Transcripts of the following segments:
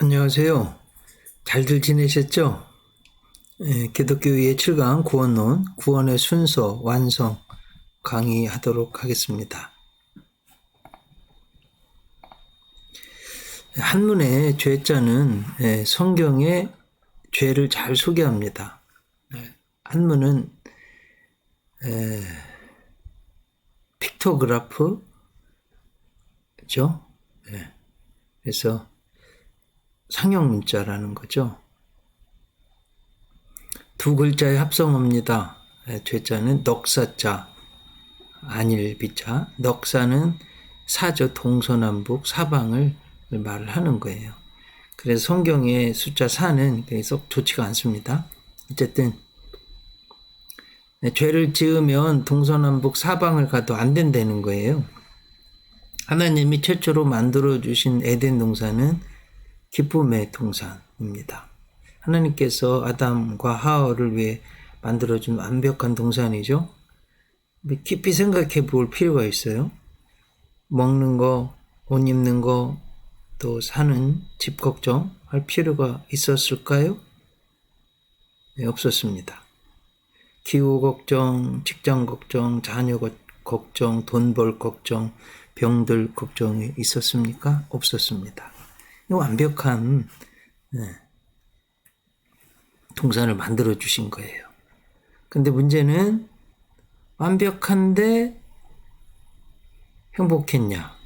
안녕하세요. 잘들 지내셨죠? 기독교의 7강 구원론, 구원의 순서, 완성 강의하도록 하겠습니다. 한문의 죄자는 성경의 죄를 잘 소개합니다. 한문은 픽토그래프죠. 그래서 상형 문자라는 거죠. 두 글자의 합성어입니다. 죄자는 넉사자, 안일비자. 넉사는 사죠. 동서남북 사방을 말을 하는 거예요. 그래서 성경의 숫자 4는 썩 좋지가 않습니다. 어쨌든 죄를 지으면 동서남북 사방을 가도 안 된다는 거예요. 하나님이 최초로 만들어주신 에덴 동산은 기쁨의 동산입니다. 하나님께서 아담과 하와를 위해 만들어준 완벽한 동산이죠. 깊이 생각해 볼 필요가 있어요. 먹는 거, 옷 입는 거, 또 사는 집 걱정할 필요가 있었을까요? 네, 없었습니다. 기후 걱정, 직장 걱정, 자녀 걱정, 돈 벌 걱정, 병들 걱정이 있었습니까? 없었습니다. 완벽한 동산을 만들어 주신 거예요. 근데 문제는 완벽한데 행복했냐?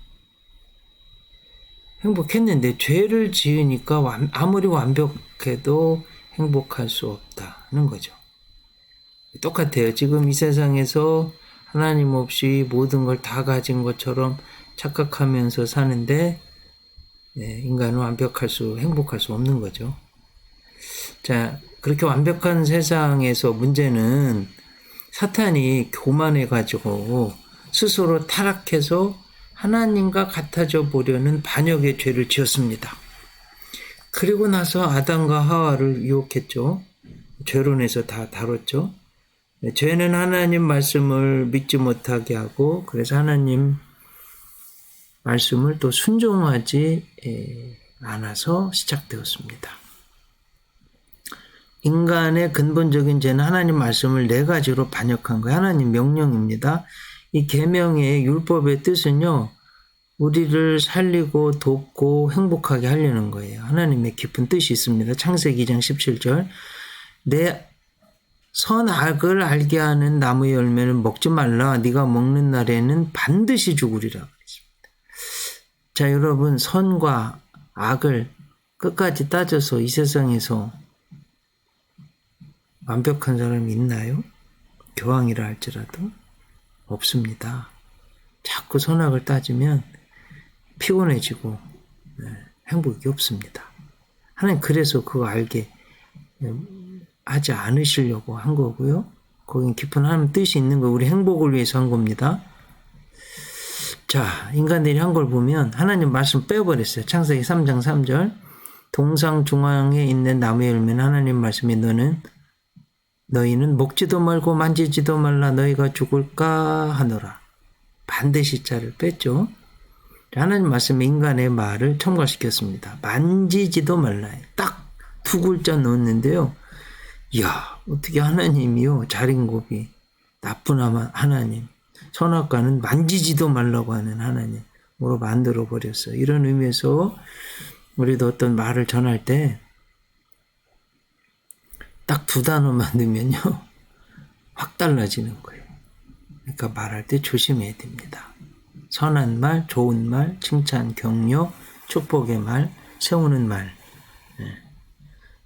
행복했는데 죄를 지으니까 아무리 완벽해도 행복할 수 없다는 거죠. 똑같아요. 지금 이 세상에서 하나님 없이 모든 걸 다 가진 것처럼 착각하면서 사는데 인간은 행복할 수 없는 거죠. 자, 그렇게 완벽한 세상에서 문제는 사탄이 교만해가지고 스스로 타락해서 하나님과 같아져 보려는 반역의 죄를 지었습니다. 그리고 나서 아담과 하와를 유혹했죠. 죄론에서 다 다뤘죠. 죄는 하나님 말씀을 믿지 못하게 하고, 그래서 하나님 말씀을 또 순종하지 않아서 시작되었습니다. 인간의 근본적인 죄는 하나님 말씀을 4가지로 반역한 거예요. 하나님 명령입니다. 이 계명의 율법의 뜻은요, 우리를 살리고 돕고 행복하게 하려는 거예요. 하나님의 깊은 뜻이 있습니다. 창세기 2장 17절. 내 선악을 알게 하는 나무의 열매는 먹지 말라. 네가 먹는 날에는 반드시 죽으리라. 자, 여러분, 선과 악을 끝까지 따져서 이 세상에서 완벽한 사람이 있나요? 교황이라 할지라도 없습니다. 자꾸 선악을 따지면 피곤해지고 행복이 없습니다. 하나님 그래서 그거 알게 하지 않으시려고 한 거고요. 거긴 깊은 하나님 뜻이 있는 거, 우리 행복을 위해서 한 겁니다. 자, 인간들이 한 걸 보면 하나님 말씀 빼버렸어요. 창세기 3장 3절. 동상 중앙에 있는 나무의 열매는 하나님 말씀이 너희는 먹지도 말고 만지지도 말라. 너희가 죽을까 하노라. 반드시 자를 뺐죠. 하나님 말씀에 인간의 말을 첨가시켰습니다. 만지지도 말라. 딱 2글자 넣었는데요. 이야, 어떻게 하나님이요, 자린고비, 나쁜 하나님, 선악과는 만지지도 말라고 하는 하나님으로 만들어 버렸어요. 이런 의미에서 우리도 어떤 말을 전할 때 딱 2단어만 넣으면요, 확 달라지는 거예요. 그러니까 말할 때 조심해야 됩니다. 선한 말, 좋은 말, 칭찬, 격려, 축복의 말, 세우는 말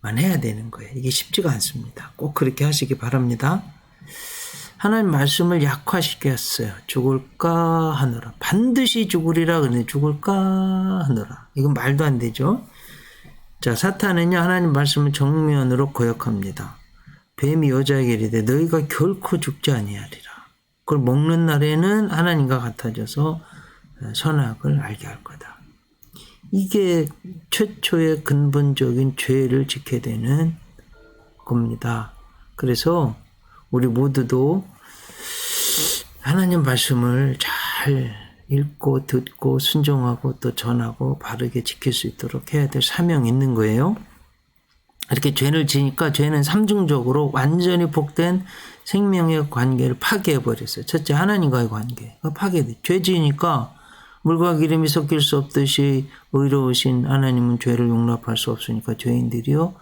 만 해야 되는 거예요. 이게 쉽지가 않습니다. 꼭 그렇게 하시기 바랍니다. 하나님 말씀을 약화시켰어요. 죽을까 하노라. 반드시 죽으리라 그러는데 죽을까 하노라. 이건 말도 안 되죠. 자, 사탄은요, 하나님 말씀을 정면으로 거역합니다. 뱀이 여자에게 이르되 너희가 결코 죽지 아니하리라. 그걸 먹는 날에는 하나님과 같아져서 선악을 알게 할 거다. 이게 최초의 근본적인 죄를 짓게 되는 겁니다. 그래서 우리 모두도 하나님 말씀을 잘 읽고 듣고 순종하고 또 전하고 바르게 지킬 수 있도록 해야 될 사명이 있는 거예요. 이렇게 죄를 지니까 죄는 삼중적으로 완전히 복된 생명의 관계를 파괴해버렸어요. 첫째, 하나님과의 관계가 파괴돼. 죄 지니까 물과 기름이 섞일 수 없듯이 의로우신 하나님은 죄를 용납할 수 없으니까 죄인들이요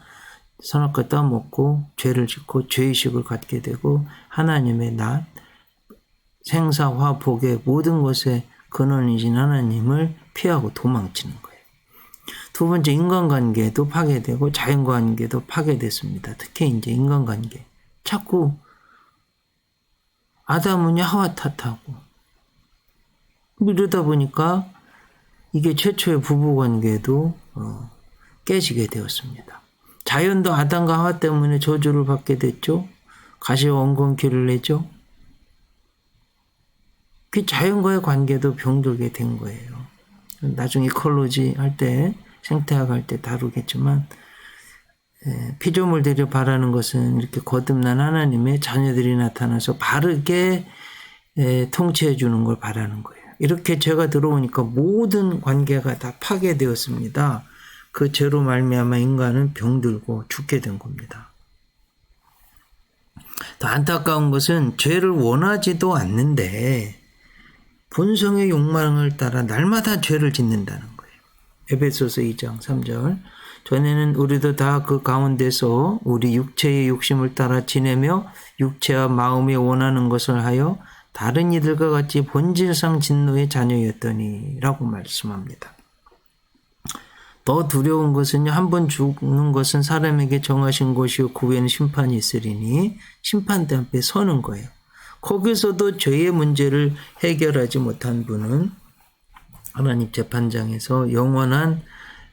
선악과 따먹고 죄를 짓고 죄의식을 갖게 되고 하나님의 낫, 생사, 화, 복의 모든 것의 근원이신 하나님을 피하고 도망치는 거예요. 두 번째, 인간관계도 파괴되고 자연관계도 파괴됐습니다. 특히 이제 인간관계. 자꾸 아담은 하와 탓하고 이러다 보니까 이게 최초의 부부관계도 깨지게 되었습니다. 자연도 아담과 하와 때문에 저주를 받게 됐죠. 가시와 엉겅퀴를 내죠. 그 자연과의 관계도 병들게 된 거예요. 나중에 이콜로지 할 때, 생태학 할 때 다루겠지만, 피조물들이 바라는 것은 이렇게 거듭난 하나님의 자녀들이 나타나서 바르게 통치해 주는 걸 바라는 거예요. 이렇게 죄가 들어오니까 모든 관계가 다 파괴되었습니다. 그 죄로 말미암아 인간은 병들고 죽게 된 겁니다. 더 안타까운 것은 죄를 원하지도 않는데 본성의 욕망을 따라 날마다 죄를 짓는다는 거예요. 에베소서 2장 3절. 전에는 우리도 다 그 가운데서 우리 육체의 욕심을 따라 지내며 육체와 마음이 원하는 것을 하여 다른 이들과 같이 본질상 진노의 자녀였더니 라고 말씀합니다. 더 두려운 것은요, 한 번 죽는 것은 사람에게 정하신 것이요 그 후에는 심판이 있으리니 심판대 앞에 서는 거예요. 거기서도 죄의 문제를 해결하지 못한 분은 하나님 재판장에서 영원한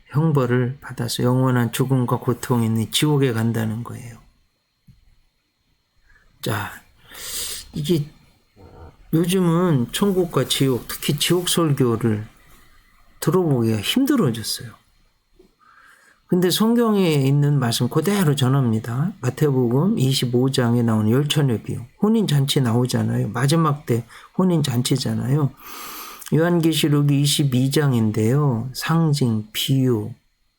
형벌을 받아서 영원한 죽음과 고통이 있는 지옥에 간다는 거예요. 자, 이게 요즘은 천국과 지옥, 특히 지옥 설교를 들어보기가 힘들어졌어요. 근데 성경에 있는 말씀 그대로 전합니다. 마태복음 25장에 나오는 열천의 비유. 혼인잔치 나오잖아요. 마지막 때 혼인잔치잖아요. 요한계시록이 22장인데요. 상징, 비유,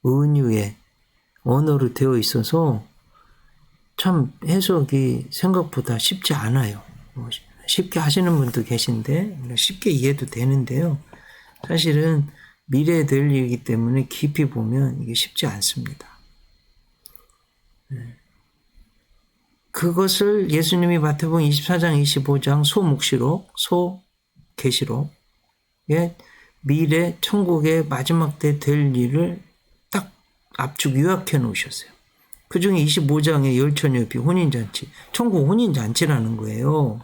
은유의 언어로 되어 있어서 참 해석이 생각보다 쉽지 않아요. 쉽게 하시는 분도 계신데 쉽게 이해도 되는데요. 사실은 미래에 될 일이기 때문에 깊이 보면 이게 쉽지 않습니다. 그것을 예수님이 마태복음 24장, 25장 소묵시록, 소계시록 미래 천국의 마지막 때 될 일을 딱 압축 요약해 놓으셨어요. 그 중에 25장의 열처녀비 혼인잔치, 천국 혼인잔치라는 거예요.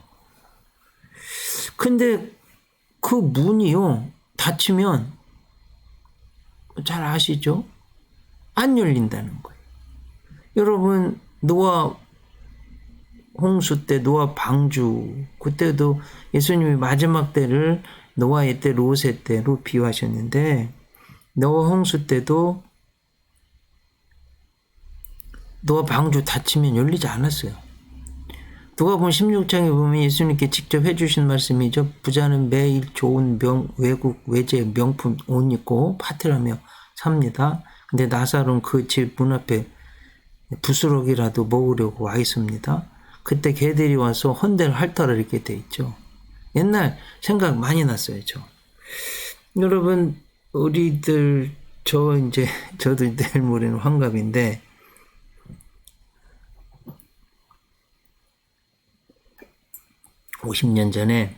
근데 그 문이요, 닫히면 잘 아시죠? 안 열린다는 거예요. 여러분, 노아 홍수 때, 노아 방주, 그때도 예수님이 마지막 때를 노아의 때, 롯의 때로 비유하셨는데, 노아 홍수 때도 노아 방주 닫히면 열리지 않았어요. 누가복음 16장에 보면 예수님께 직접 해주신 말씀이죠. 부자는 매일 좋은 외국 외제 명품 옷 입고 파티하며 삽니다. 근데 나사로는 그 집 문 앞에 부스러기라도 먹으려고 와 있습니다. 그때 개들이 와서 헌대를 핥아라 이렇게 돼 있죠. 옛날 생각 많이 났어요. 여러분, 우리들 저도 내일 모레는 환갑인데 50년 전에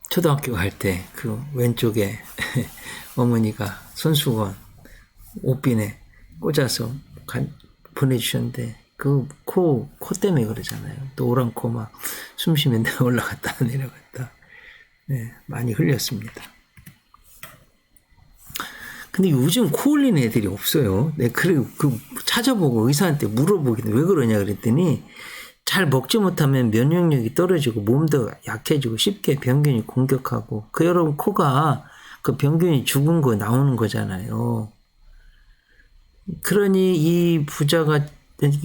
초등학교 갈 때 그 왼쪽에 어머니가 손수건 옷비에 꽂아서 보내주셨는데 그 코 때문에 그러잖아요. 또 오란 코 막 숨 쉬면 올라갔다 내려갔다. 네, 많이 흘렸습니다. 근데 요즘 코 흘리는 애들이 없어요. 네, 그리고 찾아보고 의사한테 물어보기도 왜 그러냐 그랬더니 잘 먹지 못하면 면역력이 떨어지고 몸도 약해지고 쉽게 병균이 공격하고 여러분 코가 그 병균이 죽은 거 나오는 거잖아요. 그러니 이 부자가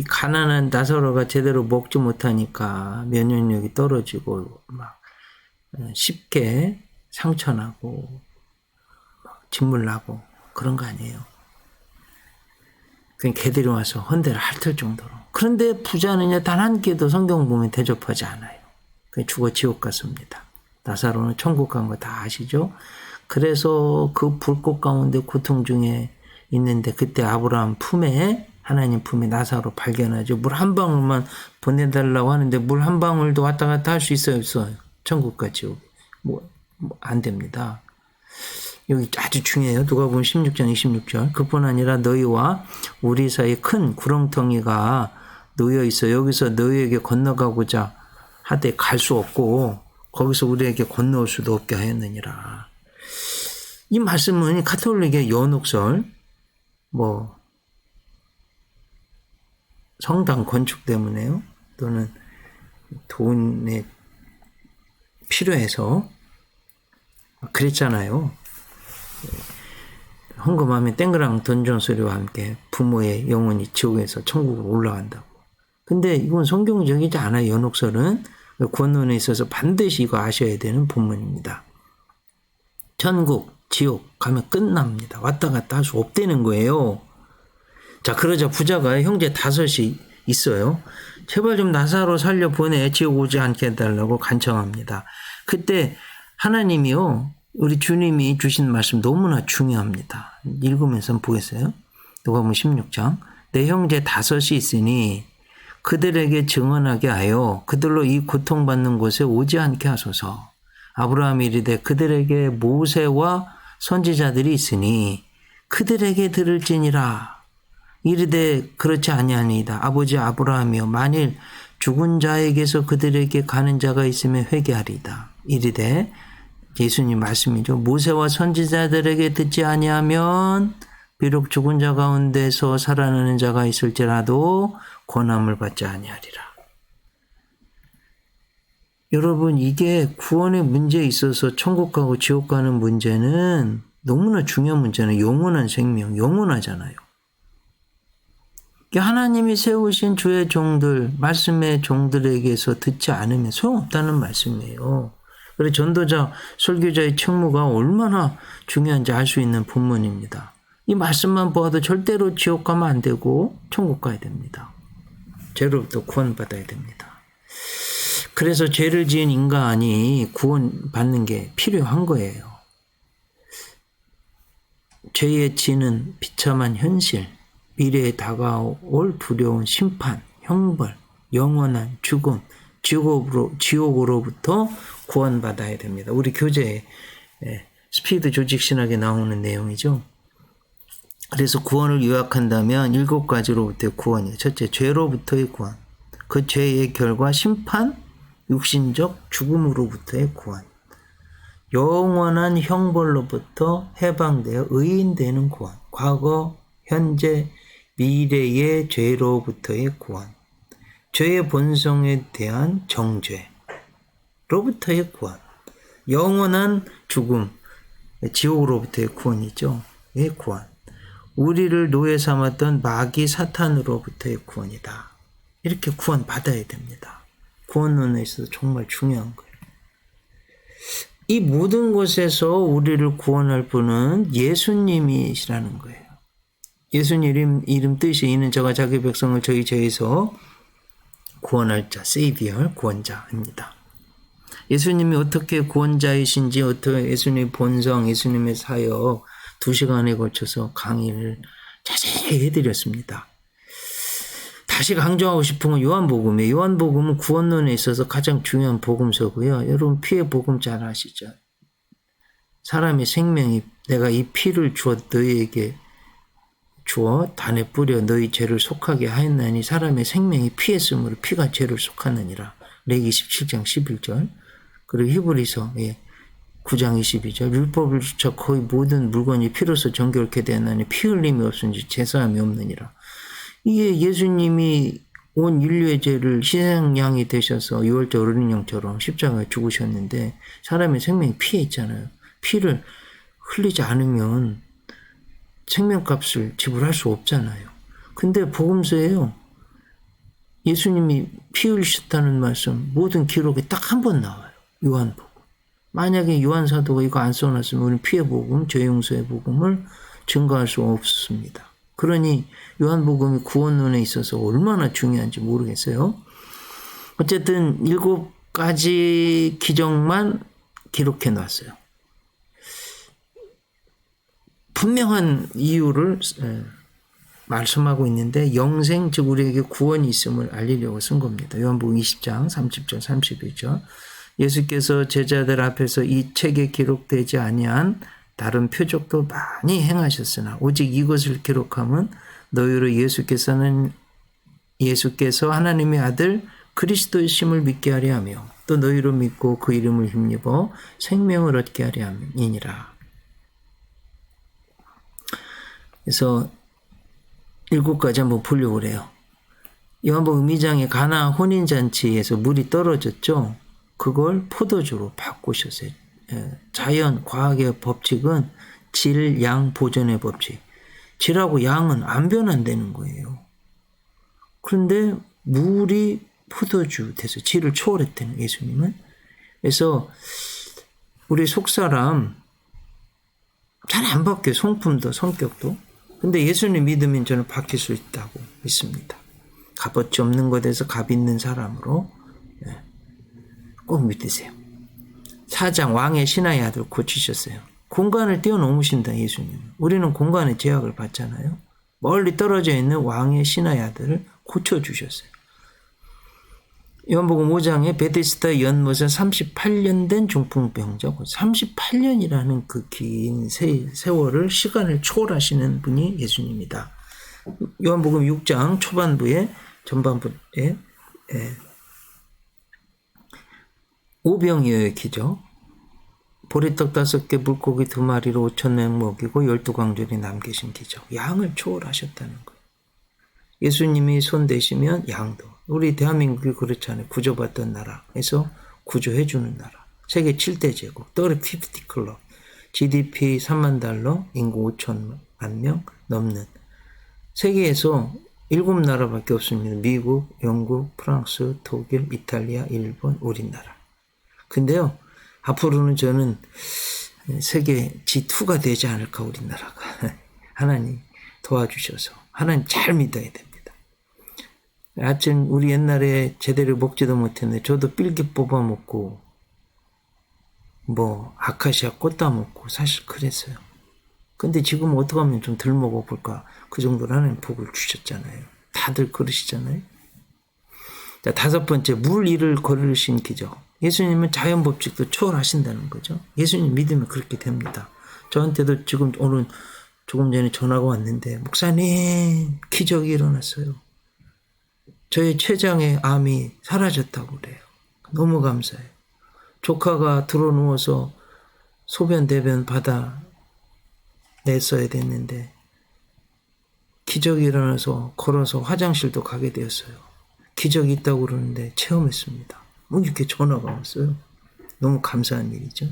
가난한 나사로가 제대로 먹지 못하니까 면역력이 떨어지고 막 쉽게 상처나고 진물나고 그런 거 아니에요. 그냥 개들이 와서 헌대를 핥을 정도로. 그런데 부자는요, 단 한 개도 성경 보면 대접하지 않아요. 그냥 죽어 지옥 갔습니다. 나사로는 천국 간 거 다 아시죠? 그래서 그 불꽃 가운데 고통 중에 있는데 그때 아브라함 품에, 하나님 품에 나사로 발견하죠. 물 한 방울만 보내달라고 하는데 물 한 방울도 왔다 갔다 할 수 있어요, 없어요? 천국과 지옥. 안 됩니다. 여기 아주 중요해요. 누가복음 16장 26절. 그뿐 아니라 너희와 우리 사이에 큰 구렁텅이가 놓여 있어. 여기서 너희에게 건너가고자 하되 갈 수 없고 거기서 우리에게 건너올 수도 없게 하였느니라. 이 말씀은 가톨릭의 연옥설, 성당 건축 때문에요. 또는 돈에 필요해서 그랬잖아요. 헌금하면 땡그랑 던전 소리와 함께 부모의 영혼이 지옥에서 천국으로 올라간다고. 근데 이건 성경적이지 않아요. 연옥설은 구원론에 있어서 반드시 이거 아셔야 되는 본문입니다. 천국, 지옥 가면 끝납니다. 왔다 갔다 할 수 없다는 거예요. 자, 그러자 부자가 형제 5이 있어요. 제발 좀 나사로 살려보내, 지옥 오지 않게 해달라고 간청합니다. 그때 하나님이요, 우리 주님이 주신 말씀 너무나 중요합니다. 읽으면서 보겠어요? 누가복음 16장. 내 형제 5이 있으니 그들에게 증언하게 하여 그들로 이 고통받는 곳에 오지 않게 하소서. 아브라함이 이르되 그들에게 모세와 선지자들이 있으니 그들에게 들을지니라. 이르되 그렇지 아니하니이다. 아버지 아브라함이여, 만일 죽은 자에게서 그들에게 가는 자가 있으면 회개하리이다. 이르되, 예수님 말씀이죠. 모세와 선지자들에게 듣지 아니하면 비록 죽은 자 가운데서 살아나는 자가 있을지라도 권함을 받지 아니하리라. 여러분, 이게 구원의 문제에 있어서 천국 가고 지옥 가는 문제는 너무나 중요한 문제는 영원한 생명, 영원하잖아요. 하나님이 세우신 주의 종들, 말씀의 종들에게서 듣지 않으면 소용없다는 말씀이에요. 그래서 전도자, 설교자의 책무가 얼마나 중요한지 알 수 있는 본문입니다. 이 말씀만 보아도 절대로 지옥 가면 안 되고 천국 가야 됩니다. 죄로부터 구원받아야 됩니다. 그래서 죄를 지은 인간이 구원받는 게 필요한 거예요. 죄의 지는 비참한 현실, 미래에 다가올 두려운 심판, 형벌, 영원한 죽음, 지옥으로부터 구원받아야 됩니다. 우리 교재에 스피드 조직신학에 나오는 내용이죠. 그래서 구원을 요약한다면 7가지로부터의 구원이에요. 첫째, 죄로부터의 구원. 그 죄의 결과 심판, 육신적 죽음으로부터의 구원. 영원한 형벌로부터 해방되어 의인되는 구원. 과거, 현재, 미래의 죄로부터의 구원. 죄의 본성에 대한 정죄로부터의 구원. 영원한 죽음, 지옥으로부터의 구원이죠. 의 구원. 우리를 노예 삼았던 마귀 사탄으로부터의 구원이다. 이렇게 구원받아야 됩니다. 구원론에 있어서 정말 중요한 거예요. 이 모든 것에서 우리를 구원할 분은 예수님이시라는 거예요. 예수님 이름 뜻이 이는 저가 자기 백성을 저희 죄에서 구원할 자, 세이비어, 구원자입니다. 예수님이 어떻게 구원자이신지, 어떻게 예수님의 본성, 예수님의 사역 2시간에 걸쳐서 강의를 자세히 해드렸습니다. 다시 강조하고 싶은 건 요한복음이에요. 요한복음은 구원론에 있어서 가장 중요한 복음서고요. 여러분 피의 복음 잘 아시죠? 사람의 생명이 내가 이 피를 주어 너희에게 주어 단에 뿌려 너희 죄를 속하게 하였나니 사람의 생명이 피에 쓰므로 피가 죄를 속하느니라. 레기 17장 11절. 그리고 히브리서 9장 22절. 율법을 주쳐 거의 모든 물건이 피로서 정결케 되었나니 피 흘림이 없은지 제사함이 없느니라. 이게 예수님이 온 인류의 죄를 희생양이 되셔서 유월절 어린 양처럼 십자가에 죽으셨는데 사람의 생명이 피에 있잖아요. 피를 흘리지 않으면 생명값을 지불할 수 없잖아요. 근데 복음서에요. 예수님이 피 흘리셨다는 말씀 모든 기록에 딱 한 번 나와요. 요한복음. 만약에 요한 사도가 이거 안 써놨으면 우리는 피해 복음, 죄 용서의 복음을 증거할 수 없습니다. 그러니 요한복음이 구원론에 있어서 얼마나 중요한지 모르겠어요. 어쨌든 7가지 기적만 기록해 놨어요. 분명한 이유를 말씀하고 있는데 영생, 즉 우리에게 구원이 있음을 알리려고 쓴 겁니다. 요한복음 20장 30절 31절. 예수께서 제자들 앞에서 이 책에 기록되지 아니한 다른 표적도 많이 행하셨으나 오직 이것을 기록함은 너희로 예수께서 하나님의 아들 그리스도이심을 믿게 하려 하며 또 너희로 믿고 그 이름을 힘입어 생명을 얻게 하려 함이니라. 그래서 7가지 한번 보려고 그래요. 요한복음 2장의 가나 혼인잔치에서 물이 떨어졌죠. 그걸 포도주로 바꾸셨어요. 자연, 과학의 법칙은 질, 양, 보존의 법칙. 질하고 양은 안 변한다는 거예요. 그런데 물이 포도주 돼서 질을 초월했다는 예수님은. 그래서 우리 속사람 잘 안 바뀌어요. 성품도 성격도. 근데 예수님 믿으면 저는 바뀔 수 있다고 믿습니다. 값어치 없는 것에서 값 있는 사람으로 꼭 믿으세요. 4장 왕의 신하의 아들 고치셨어요. 공간을 뛰어넘으신다 예수님. 우리는 공간의 제약을 받잖아요. 멀리 떨어져 있는 왕의 신하의 아들을 고쳐주셨어요. 요한복음 5장에 베데스다 연못에 38년 된 중풍병자, 38년이라는 그 긴 세월을 시간을 초월하시는 분이 예수님이다. 요한복음 6장 초반부에 전반부에 오병이어의 기적, 보리떡 5개 물고기 2마리로 5,000명 먹이고 12광절이 남기신 기적, 양을 초월하셨다는 거예요. 예수님이 손 대시면 양도. 우리 대한민국이 그렇잖아요. 구조받던 나라에서 구조해주는 나라. 세계 7대 제국, 50 클럽, GDP 3만 달러, 인구 5천만 명 넘는 세계에서 7나라밖에 없습니다. 미국, 영국, 프랑스, 독일, 이탈리아, 일본, 우리나라. 근데요, 앞으로는 저는 세계 G2가 되지 않을까, 우리나라가. 하나님 도와주셔서. 하나님 잘 믿어야 됩니다. 하여튼 우리 옛날에 제대로 먹지도 못했는데 저도 삘기 뽑아 먹고 뭐 아카시아 꽃 따 먹고 사실 그랬어요. 근데 지금 어떻게 하면 좀 덜 먹어볼까, 그 정도로 하나님 복을 주셨잖아요. 다들 그러시잖아요. 자, 5번째, 물 위를 걸으신 기적. 예수님은 자연 법칙도 초월하신다는 거죠. 예수님 믿으면 그렇게 됩니다. 저한테도 지금 오늘 조금 전에 전화가 왔는데, 목사님 기적이 일어났어요. 저희 췌장의 암이 사라졌다고 그래요. 너무 감사해요. 조카가 들어 누워서 소변 대변 받아 냈어야 됐는데 기적이 일어나서 걸어서 화장실도 가게 되었어요. 기적이 있다고 그러는데 체험했습니다. 뭐 이렇게 전화가 왔어요. 너무 감사한 일이죠.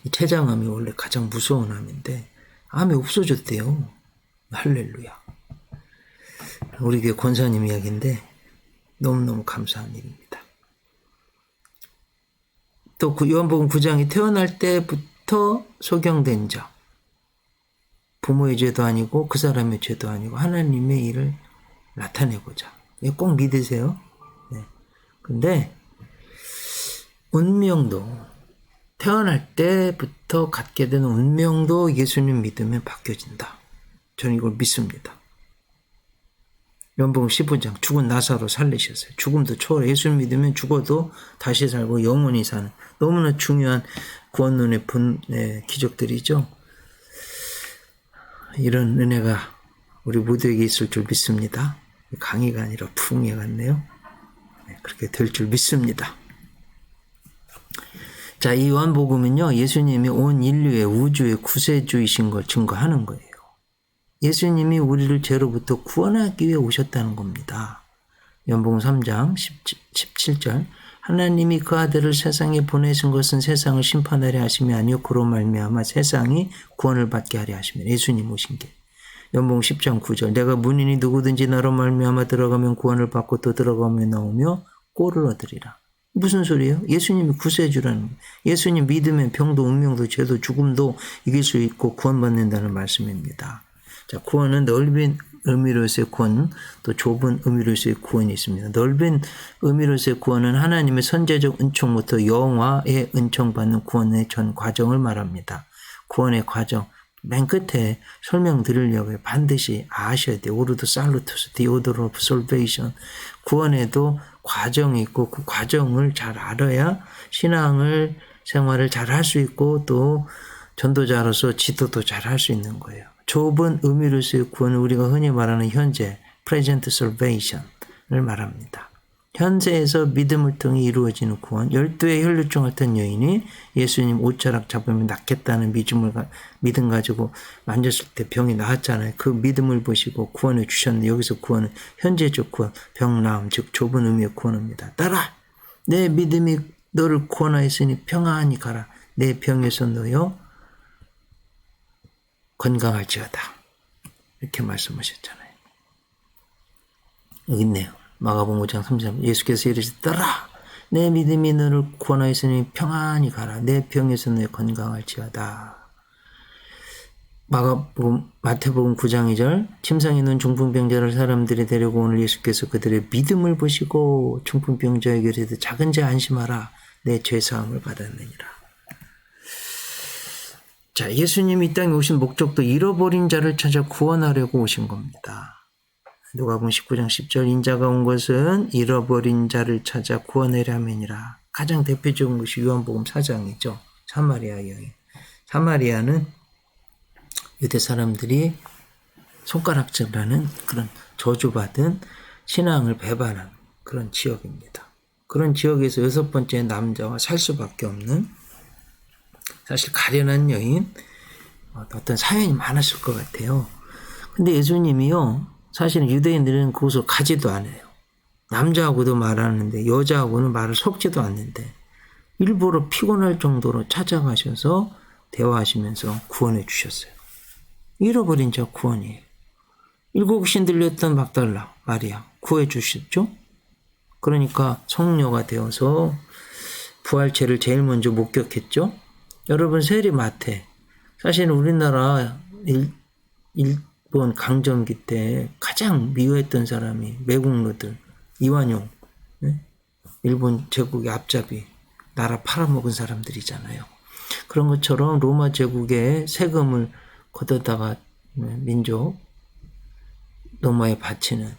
이 췌장암이 원래 가장 무서운 암인데 암이 없어졌대요. 할렐루야. 우리 교회 권사님 이야기인데 너무너무 감사한 일입니다. 또 요한복음 9장이 태어날 때부터 소경된 자, 부모의 죄도 아니고 그 사람의 죄도 아니고 하나님의 일을 나타내고자. 이거 꼭 믿으세요. 네. 근데 운명도 태어날 때부터 갖게 되는 운명도 예수님 믿으면 바뀌어진다. 저는 이걸 믿습니다. 요한복음 15장 죽은 나사로 살리셨어요. 죽음도 초월해. 예수님 믿으면 죽어도 다시 살고 영원히 사는 너무나 중요한 구원론의 기적들이죠. 이런 은혜가 우리 모두에게 있을 줄 믿습니다. 강의가 아니라 풍의 같네요. 그렇게 될 줄 믿습니다. 자, 이 요한복음은요, 예수님이 온 인류의 우주의 구세주이신 걸 증거하는 거예요. 예수님이 우리를 죄로부터 구원하기 위해 오셨다는 겁니다. 요한복음 3장 17절, 하나님이 그 아들을 세상에 보내신 것은 세상을 심판하려 하심이 아니요 그로 말미암아 세상이 구원을 받게 하려 하시며, 예수님 오신 게. 요한복음 10장 9절, 내가 문이니 누구든지 나로 말미암아 들어가면 구원을 받고 또 들어가며 나오며 꼴을 얻으리라. 무슨 소리예요? 예수님이 구세주라는 거예요. 예수님 믿으면 병도 운명도 죄도 죽음도 이길 수 있고 구원받는다는 말씀입니다. 자, 구원은 넓은 의미로서의 구원, 또 좁은 의미로서의 구원이 있습니다. 넓은 의미로서의 구원은 하나님의 선제적 은총부터 영화의 은총받는 구원의 전 과정을 말합니다. 구원의 과정, 맨 끝에 설명드리려고 반드시 아셔야 돼요. 오르도 살루토스, 디오도로 솔베이션. 구원에도 과정이 있고 그 과정을 잘 알아야 신앙을 생활을 잘 할 수 있고 또 전도자로서 지도도 잘 할 수 있는 거예요. 좁은 의미로서의 구원은 우리가 흔히 말하는 현재, present salvation을 말합니다. 현재에서 믿음을 통해 이루어지는 구원, 12의 혈류증 앓던 여인이 예수님 옷자락 잡으면 낫겠다는 믿음 가지고 만졌을 때 병이 나았잖아요. 그 믿음을 보시고 구원을 주셨는데 여기서 구원은 현재적 구원, 병 나음, 즉 좁은 의미의 구원입니다. 따라 내 믿음이 너를 구원하였으니 평안히 가라. 내 병에서 너여 건강할지어다. 이렇게 말씀하셨잖아요. 여기 있네요. 마가복음 5장 33절 예수께서 이르시더라 내 믿음이 너를 구원하였으니 평안히 가라. 내 병에서 너희 건강할지어다. 마태복음 9장 2절 침상에 누운 중풍병자를 사람들이 데리고 오늘 예수께서 그들의 믿음을 보시고 중풍병자에게 이르시되 작은 자 안심하라. 내 죄사함을 받았느니라. 자, 예수님이 이 땅에 오신 목적도 잃어버린 자를 찾아 구원하려고 오신 겁니다. 누가복음 19장 10절 인자가 온 것은 잃어버린 자를 찾아 구원하려 함이니라. 가장 대표적인 것이 요한복음 4장이죠. 사마리아 여인. 사마리아는 유대 사람들이 손가락질하는 그런 저주받은 신앙을 배반한 그런 지역입니다. 그런 지역에서 6번째 남자와 살 수밖에 없는 사실 가련한 여인, 어떤 사연이 많았을 것 같아요. 근데 예수님이요, 사실은 유대인들은 그곳을 가지도 않아요. 남자하고도 말하는데 여자하고는 말을 섞지도 않는데 일부러 피곤할 정도로 찾아가셔서 대화하시면서 구원해 주셨어요. 잃어버린 자 구원이에요. 7 귀신 들렸던 막달라 마리아 구해 주셨죠? 그러니까 성녀가 되어서 부활체를 제일 먼저 목격했죠? 여러분 세리마테 사실 우리나라 일본 강점기 때 가장 미워했던 사람이 매국노들 이완용 일본 제국의 앞잡이 나라 팔아먹은 사람들이잖아요. 그런 것처럼 로마 제국의 세금을 걷어다가 민족 로마에 바치는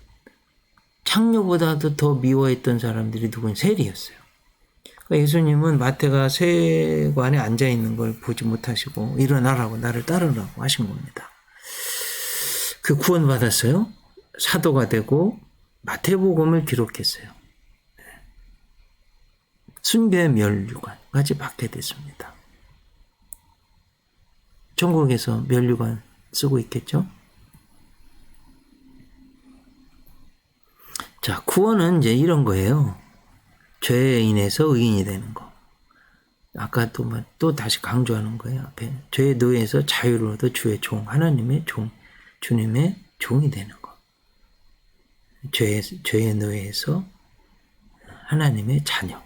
창녀보다도 더 미워했던 사람들이 누군 세리였어요. 그러니까 예수님은 마태가 세관에 앉아있는 걸 보지 못하시고 일어나라고 나를 따르라고 하신 겁니다. 그 구원받았어요. 사도가 되고 마태복음을 기록했어요. 순교의 면류관까지 받게 됐습니다. 천국에서 면류관 쓰고 있겠죠? 자, 구원은 이제 이런 거예요. 죄에 인해서 의인이 되는 거. 아까 또 다시 강조하는 거예요. 앞에 죄의 노예에서 자유를 얻어 주의 종, 하나님의 종, 주님의 종이 되는 거. 죄의 노예에서 하나님의 자녀,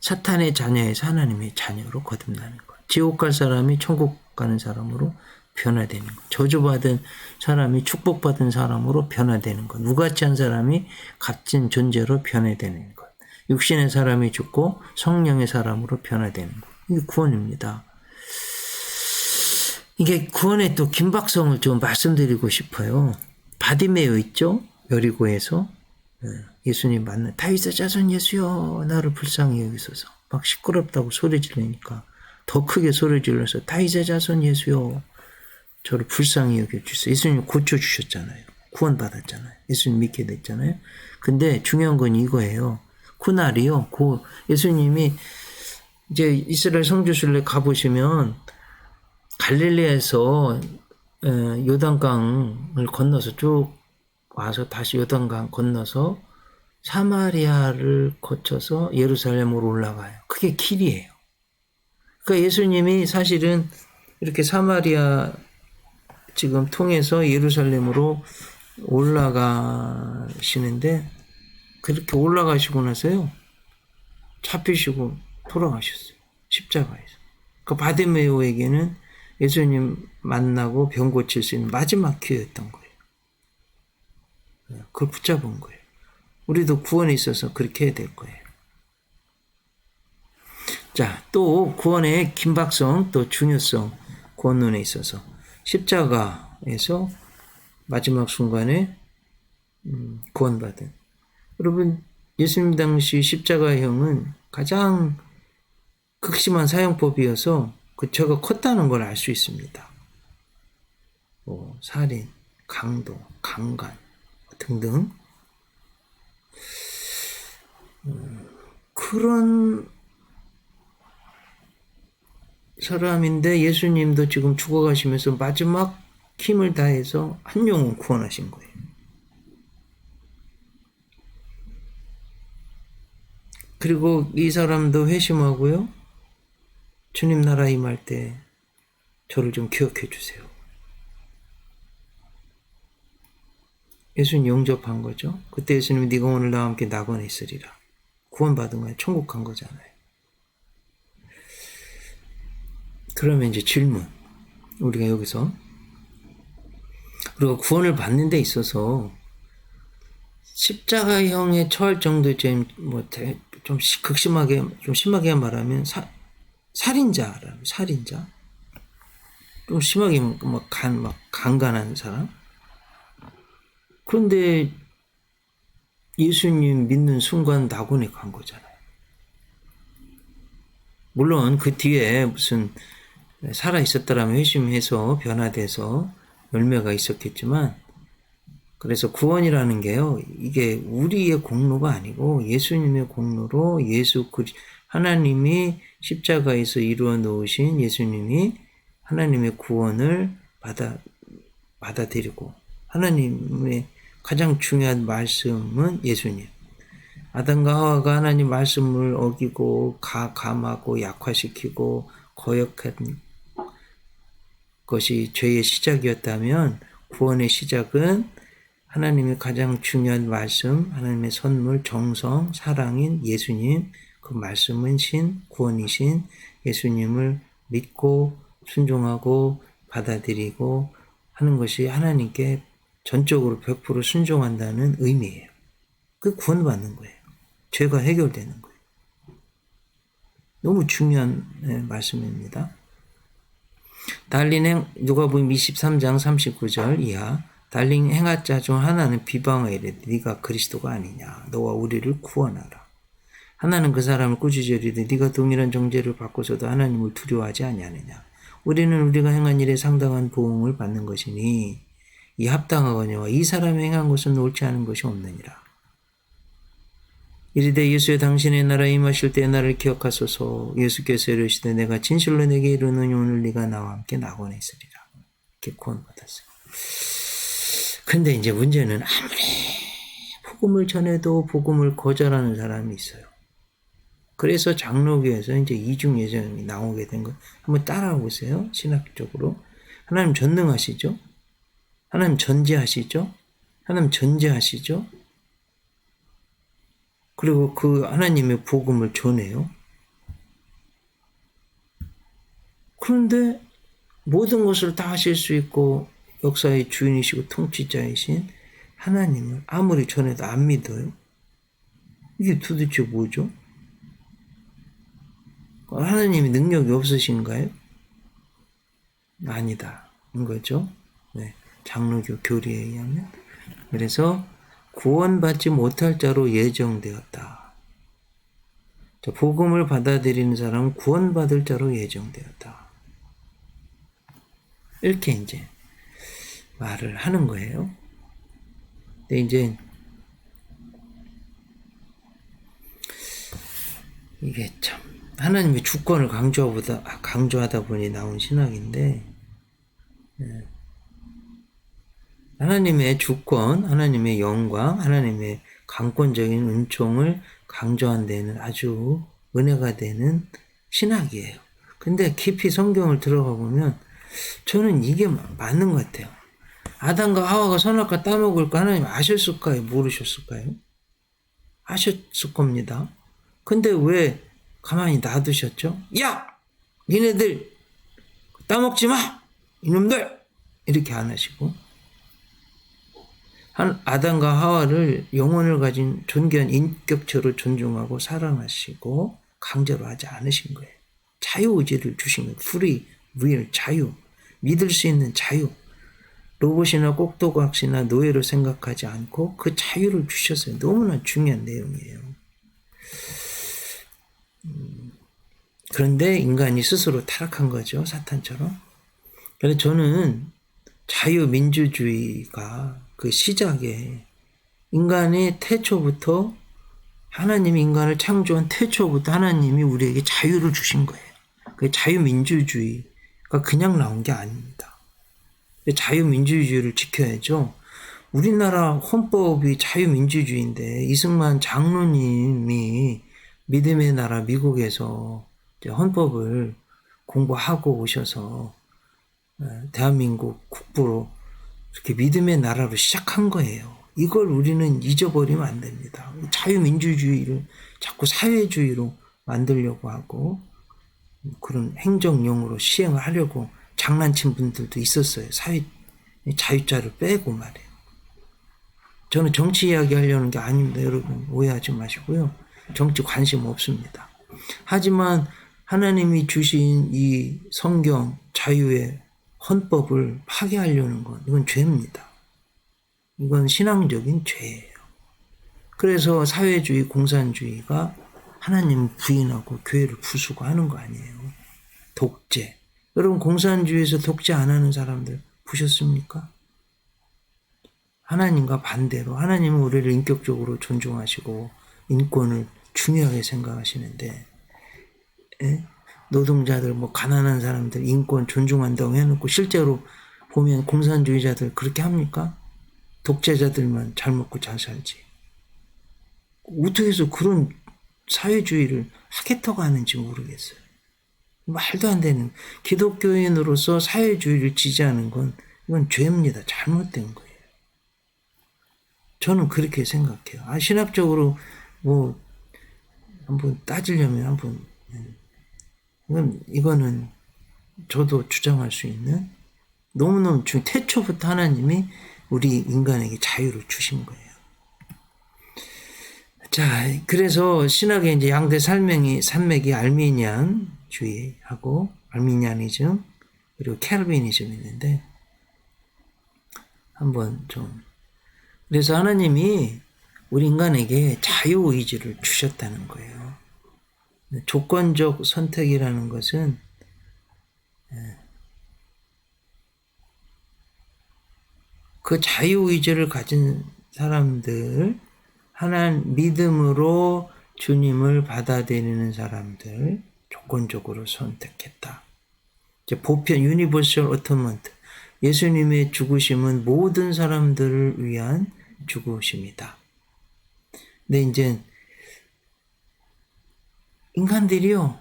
사탄의 자녀에서 하나님의 자녀로 거듭나는 거. 지옥 갈 사람이 천국 가는 사람으로 변화되는 것. 저주받은 사람이 축복받은 사람으로 변화되는 것. 무가치 한 사람이 값진 존재로 변화되는 것. 육신의 사람이 죽고 성령의 사람으로 변화되는 것. 이게 구원입니다. 이게 구원의 또 긴박성을 좀 말씀드리고 싶어요. 바디메오 있죠? 여리고에서 예수님 만나 다윗의 자손 예수여 나를 불쌍히 여기소서. 막 시끄럽다고 소리 지르니까 더 크게 소리 질러서 다윗의 자손 예수여 저를 불쌍히 여겨주세요. 예수님 고쳐주셨잖아요. 구원받았잖아요. 예수님 믿게 됐잖아요. 근데 중요한 건 이거예요. 그날이요. 예수님이 이제 이스라엘 성지순례 가보시면 갈릴리에서 요단강을 건너서 쭉 와서 다시 요단강 건너서 사마리아를 거쳐서 예루살렘으로 올라가요. 그게 길이에요. 그러니까 예수님이 사실은 이렇게 사마리아 지금 통해서 예루살렘으로 올라가시는데 그렇게 올라가시고 나서요. 잡히시고 돌아가셨어요. 십자가에서. 그 바디메오에게는 예수님 만나고 병 고칠 수 있는 마지막 기회였던 거예요. 그걸 붙잡은 거예요. 우리도 구원에 있어서 그렇게 해야 될 거예요. 자, 또 구원의 긴박성, 또 중요성, 구원론에 있어서 십자가에서 마지막 순간에 구원받은. 여러분, 예수님 당시 십자가형은 가장 극심한 사형법이어서 그 죄가 컸다는 걸 알 수 있습니다. 살인, 강도, 강간 등등 그런 사람인데 예수님도 지금 죽어가시면서 마지막 힘을 다해서 한 영혼 구원하신 거예요. 그리고 이 사람도 회심하고요. 주님 나라 임할 때 저를 좀 기억해 주세요. 예수님 영접한 거죠. 그때 예수님이 네가 오늘 나와 함께 낙원에 있으리라. 구원받은 거예요. 천국 간 거잖아요. 그러면 이제 질문. 우리가 여기서 우리가 구원을 받는 데 있어서 십자가형에 처할 정도의 좀 극심하게, 좀 심하게 말하면 살인자라면 살인자. 좀 심하게 강간한 사람. 그런데 예수님 믿는 순간 낙원에 간 거잖아요. 물론 그 뒤에 무슨 살아 있었더라면 회심해서 변화돼서 열매가 있었겠지만, 그래서 구원이라는 게요, 이게 우리의 공로가 아니고 예수님의 공로로 하나님이 십자가에서 이루어 놓으신 예수님이 하나님의 구원을 받아들이고, 하나님의 가장 중요한 말씀은 예수님. 아담과 하와가 하나님 말씀을 어기고 감하고 약화시키고 거역한 것이 죄의 시작이었다면, 구원의 시작은 하나님의 가장 중요한 말씀, 하나님의 선물, 정성, 사랑인 예수님, 그 말씀은 구원이신 예수님을 믿고 순종하고 받아들이고 하는 것이 하나님께 전적으로 100% 순종한다는 의미예요. 그게 구원받는 거예요. 죄가 해결되는 거예요. 너무 중요한 말씀입니다. 달린 누가복음 23장 39절 이하, 달린 행하자 중 하나는 비방하여 이르되 네가 그리스도가 아니냐, 너와 우리를 구원하라. 하나는 그 사람을 꾸짖어 이르되 네가 동일한 정죄를 받고서도 하나님을 두려워하지 아니하느냐. 우리는 우리가 행한 일에 상당한 보응을 받는 것이니 이 합당하거니와 이 사람이 행한 것은 옳지 않은 것이 없느니라. 이르되 예수여 당신의 나라에 임하실 때 나를 기억하소서. 예수께서 이르시되 내가 진실로 내게 이르노니 오늘 네가 나와 함께 낙원에 있으리라. 이렇게 구원받았어요. 근데 이제 문제는 아무리 복음을 전해도 복음을 거절하는 사람이 있어요. 그래서 장로교에서 이제 이중 예정이 나오게 된 거 한번 따라가 보세요. 신학적으로. 하나님 전능하시죠? 하나님 전지하시죠? 하나님 전지하시죠? 그리고 그 하나님의 복음을 전해요. 그런데 모든 것을 다 하실 수 있고 역사의 주인이시고 통치자이신 하나님을 아무리 전해도 안 믿어요. 이게 도대체 뭐죠? 하나님이 능력이 없으신가요? 아니다. 인 거죠. 네. 장로교 교리에 의하면. 그래서 구원받지 못할 자로 예정되었다. 자, 복음을 받아들이는 사람은 구원받을 자로 예정되었다. 이렇게 이제 말을 하는 거예요. 근데 이제 이게 참 하나님의 주권을 강조하다 보니 나온 신학인데, 하나님의 주권, 하나님의 영광, 하나님의 강권적인 은총을 강조한 데는 아주 은혜가 되는 신학이에요. 근데 깊이 성경을 들어가 보면 저는 이게 맞는 것 같아요. 아담과 하와가 선악과 따먹을 거 하나님 아셨을까요? 모르셨을까요? 아셨을 겁니다. 근데 왜 가만히 놔두셨죠? 야! 니네들 따먹지 마! 이놈들! 이렇게 안 하시고 한 아담과 하와를 영혼을 가진 존귀한 인격체로 존중하고 사랑하시고 강제로 하지 않으신 거예요. 자유의지를 주신 거예요. free will, 자유. 믿을 수 있는 자유. 로봇이나 꼭두각시나 노예로 생각하지 않고 그 자유를 주셨어요. 너무나 중요한 내용이에요. 그런데 인간이 스스로 타락한 거죠. 사탄처럼. 그래서 저는 자유민주주의가 그 시작에 인간의 태초부터 하나님이 인간을 창조한 태초부터 하나님이 우리에게 자유를 주신 거예요. 그 자유민주주의가 그냥 나온 게 아닙니다. 자유민주주의를 지켜야죠. 우리나라 헌법이 자유민주주의인데 이승만 장로님이 믿음의 나라 미국에서 헌법을 공부하고 오셔서 대한민국 국부로 이렇게 믿음의 나라로 시작한 거예요. 이걸 우리는 잊어버리면 안 됩니다. 자유민주주의를 자꾸 사회주의로 만들려고 하고 그런 행정용으로 시행을 하려고 장난친 분들도 있었어요. 자유자를 빼고 말이에요. 저는 정치 이야기 하려는 게 아닙니다. 여러분 오해하지 마시고요. 정치 관심 없습니다. 하지만 하나님이 주신 이 성경 자유의 헌법을 파괴하려는 건 이건 죄입니다. 이건 신앙적인 죄예요. 그래서 사회주의, 공산주의가 하나님을 부인하고 교회를 부수고 하는 거 아니에요. 독재. 여러분 공산주의에서 독재 안 하는 사람들 보셨습니까? 하나님과 반대로 하나님은 우리를 인격적으로 존중하시고 인권을 중요하게 생각하시는데 노동자들 가난한 사람들 인권 존중한다고 해놓고 실제로 보면 공산주의자들 그렇게 합니까? 독재자들만 잘 먹고 잘 살지. 어떻게 해서 그런 사회주의를 하겠다고 하는지 모르겠어요. 말도 안 되는 기독교인으로서 사회주의를 지지하는 건 이건 죄입니다. 잘못된 거예요. 저는 그렇게 생각해요. 신학적으로 한번 따지려면 한번 이거는 저도 주장할 수 있는 너무너무 태초부터 하나님이 우리 인간에게 자유를 주신 거예요. 자, 그래서 신학의 이제 양대 산맥이 알미니안주의하고 알미니아니즘 그리고 캘빈이즘이 있는데 한번 그래서 하나님이 우리 인간에게 자유의지를 주셨다는 거예요. 조건적 선택이라는 것은 그 자유의지를 가진 사람들, 하나님 믿음으로 주님을 받아들이는 사람들 조건적으로 선택했다. 이제 보편 유니버셜 어토먼트, 예수님의 죽으심은 모든 사람들을 위한 죽으심이다. 근데 이제 인간들이요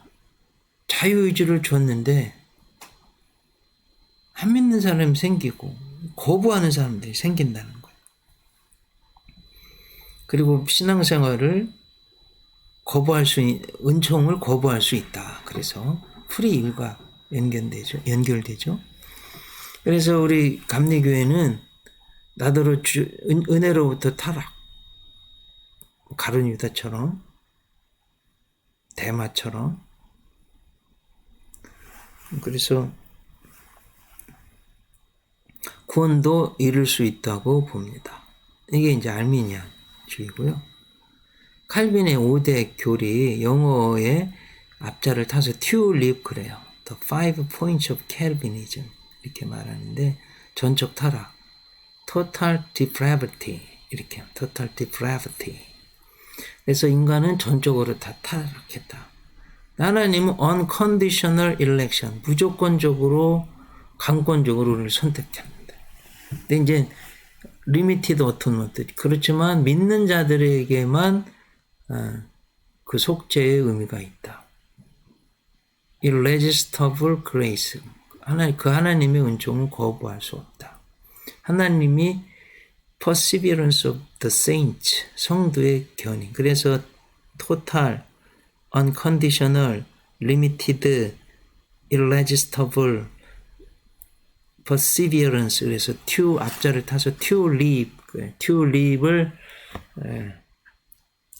자유의지를 줬는데 안 믿는 사람이 생기고 거부하는 사람들이 생긴다는 거예요. 그리고 신앙생활을 은총을 거부할 수 있다. 그래서 프리일과 연결되죠. 그래서 우리 감리교회는 나더러 은혜로부터 타락, 가룟 유다처럼 대마처럼 그래서 구원도 이룰 수 있다고 봅니다. 이게 이제 알미니안주의고요. 칼빈의 5대 교리 영어의 앞자를 타서 튤립 그래요. The 5 points of Calvinism 이렇게 말하는데 전적 타락, total depravity 이렇게 total depravity. 그래서 인간은 전적으로 다 타락했다. 하나님은 unconditional election 무조건적으로 강권적으로를 선택합니다. 근데 이제 limited atonement 그렇지만 믿는 자들에게만 그 속죄의 의미가 있다. irresistible grace 그 하나님의 은총을 거부할 수 없다. 하나님이 perseverance of the saints 성도의 견인 그래서 total unconditional, limited, irresistible, perseverance. 그래서 to 앞자를 타서 tulip을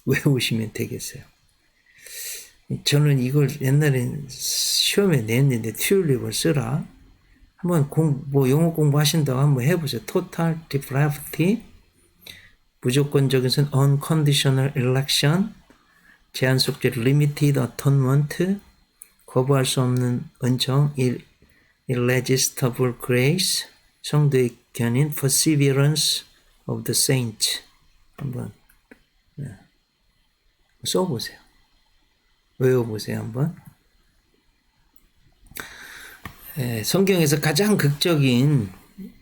외우시면 되겠어요. 저는 이걸 옛날에 시험에 냈는데 튤립을 쓰라. 한번 영어 공부하신다고 한번 해보세요. total depravity, 무조건적인 선 unconditional election, 제한 속죄 limited atonement, 거부할 수 없는 은총 irresistible grace, 성도의 견인 perseverance of the saints. 한번 써보세요. 외워보세요 한번. 성경에서 가장 극적인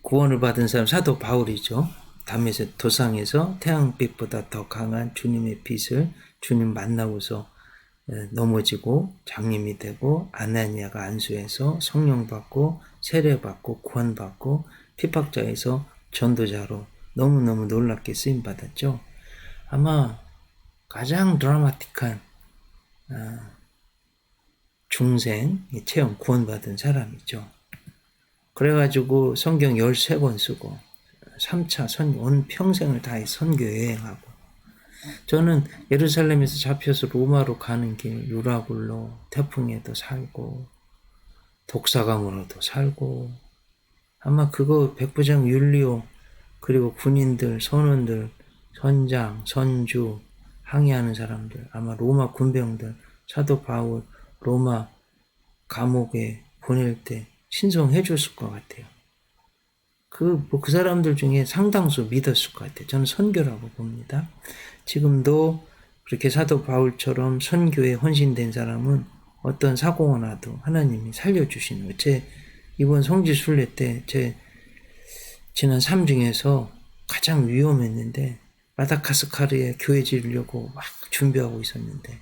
구원을 받은 사람 사도 바울이죠. 담에서 도상에서 태양빛보다 더 강한 주님의 빛을 주님 만나고서 넘어지고 장님이 되고 아나니아가 안수해서 성령 받고 세례 받고 구원 받고 핍박자에서 전도자로 너무너무 놀랍게 쓰임 받았죠. 아마 가장 드라마틱한 중생 체험 구원받은 사람이죠. 그래가지고 성경 13권 쓰고 3차 온 평생을 다해 선교 여행하고, 저는 예루살렘에서 잡혀서 로마로 가는 길 유라굴로 태풍에도 살고 독사감으로도 살고, 아마 그거 백부장 율리오 그리고 군인들 선원들 선장 선주 항해하는 사람들, 아마 로마 군병들 사도 바울 로마 감옥에 보낼 때 신성해 줬을 것 같아요. 그 사람들 중에 상당수 믿었을 것 같아요. 저는 선교라고 봅니다. 지금도 그렇게 사도 바울처럼 선교에 헌신된 사람은 어떤 사고가 나도 하나님이 살려주시는 거예요. 제 이번 성지순례 때 제 지난 삶 중에서 가장 위험했는데 마다가스카르에 교회 지으려고 막 준비하고 있었는데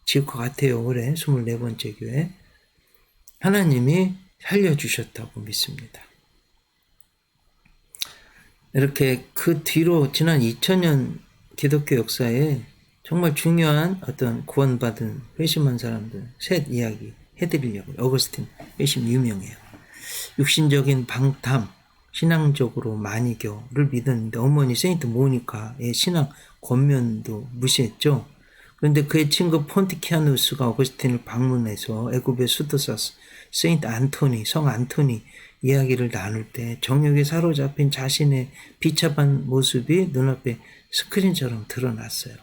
지을 것 같아요. 올해 24번째 교회. 하나님이 살려주셨다고 믿습니다. 이렇게 그 뒤로 지난 2000년 기독교 역사에 정말 중요한 어떤 구원받은 회심한 사람들 셋 이야기 해드리려고요. 어거스틴 회심 유명해요. 육신적인 방탐, 신앙적으로 마니교를 믿었는데 어머니 세인트 모니카의 신앙 권면도 무시했죠. 그런데 그의 친구 폰티키아누스가 어거스틴을 방문해서 애굽의 수도사 세인트 안토니, 성 안토니 이야기를 나눌 때 정욕에 사로잡힌 자신의 비참한 모습이 눈앞에 스크린처럼 드러났어요.